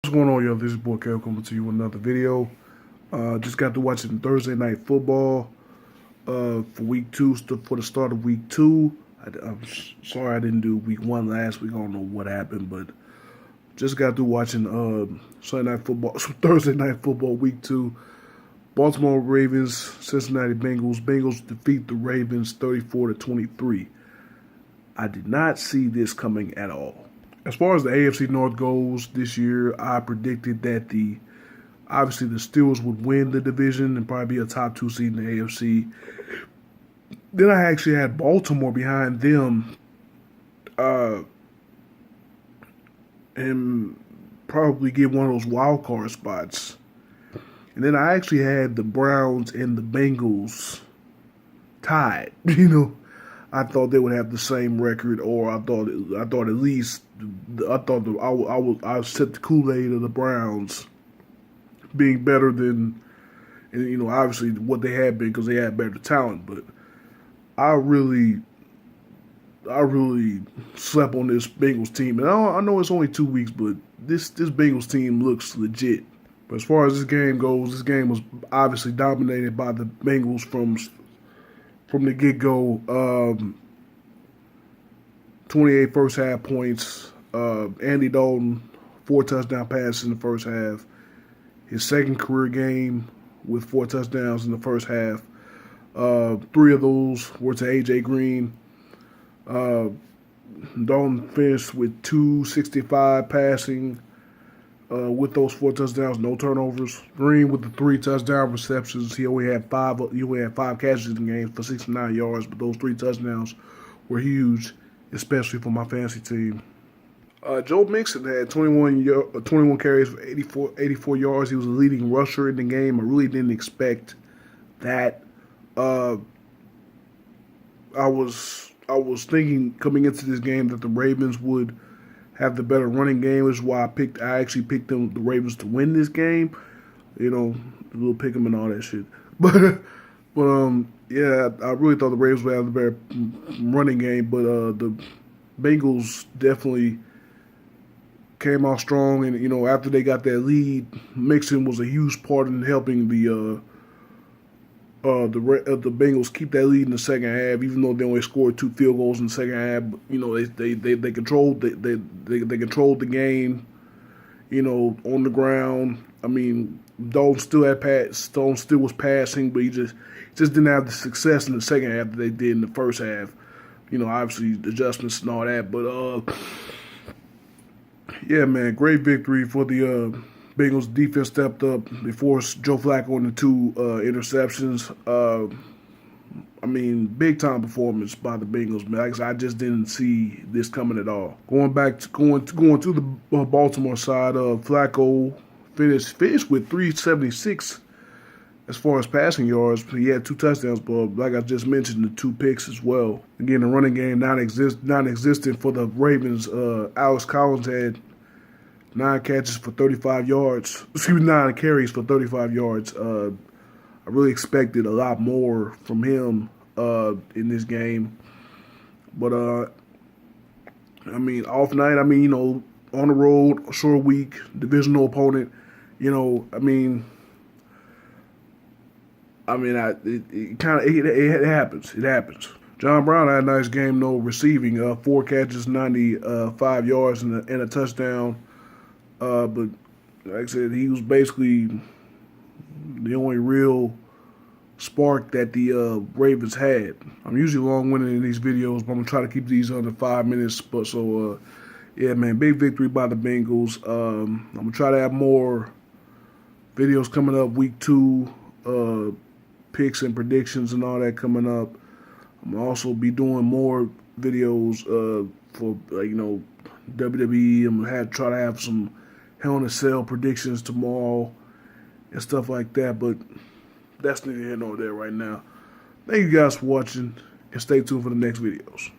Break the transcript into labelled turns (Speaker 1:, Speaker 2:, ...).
Speaker 1: What's going on, y'all? This is boy Kev coming to you with another video. Just got to watching Thursday night football for week two, for the start of week two. I'm sorry I didn't do week one last week. I don't know what happened, but just got through watching Sunday night football, Thursday night football week two. Baltimore Ravens, Cincinnati Bengals. Bengals defeat the Ravens 34-23. I did not see this coming at all. As far as the AFC North goes this year, I predicted that obviously the Steelers would win the division and probably be a top 2 seed in the AFC. Then I actually had Baltimore behind them, and probably get one of those wild card spots. And then I actually had the Browns and the Bengals tied. I thought they would have the same record, or I thought at least I set the Kool-Aid of the Browns being better than, and obviously what they had been because they had better talent. But I really slept on this Bengals team, and I know it's only 2 weeks, but this Bengals team looks legit. But as far as this game goes, this game was obviously dominated by the Bengals from the get-go. 28 first half points. Andy Dalton, 4 touchdown passes in the first half. His second career game with 4 touchdowns in the first half. 3 of those were to A.J. Green. Dalton finished with 265 passing. With those 4 touchdowns, no turnovers. Green with the 3 touchdown receptions. He only had 5 catches in the game for 69 yards, but those 3 touchdowns were huge, especially for my fantasy team. Joe Mixon had 21 carries for 84 yards. He was the leading rusher in the game. I really didn't expect that. I was thinking coming into this game that the Ravens would have the better running game, which is why I actually picked the Ravens to win this game. A little pick 'em and all that shit. But yeah, I really thought the Ravens would have the better running game, but the Bengals definitely came out strong, and after they got that lead, Mixon was a huge part in helping the Bengals keep that lead in the second half, even though they only scored 2 field goals in the second half. They controlled they controlled the game, on the ground. I mean, Dalton still was passing, but he just didn't have the success in the second half that they did in the first half. Obviously adjustments and all that, but yeah, man, great victory for the Bengals. Defense stepped up. They forced Joe Flacco into 2 interceptions. I mean, big time performance by the Bengals, man. Like I said, I just didn't see this coming at all. Going to the Baltimore side, Flacco finished with 376 as far as passing yards. He had 2 touchdowns, but like I just mentioned, the 2 picks as well. Again, the running game non-existent for the Ravens. Alex Collins had 9 catches for 35 yards. 9 carries for 35 yards. I really expected a lot more from him in this game. But, I mean, off night, on the road, short week, divisional opponent, it happens. It happens. John Brown had a nice game, though, receiving 4 catches, 95 yards, and a touchdown. But like I said, he was basically the only real spark that the Ravens had. I'm usually long-winded in these videos, but I'm going to try to keep these under 5 minutes. But yeah, man, big victory by the Bengals. I'm going to try to have more videos coming up, week 2, picks and predictions and all that coming up. I'm going to also be doing more videos for, WWE. I'm going to try to have some Hell in a Cell predictions tomorrow and stuff like that, but that's neither here nor there right now. Thank you guys for watching, and stay tuned for the next videos.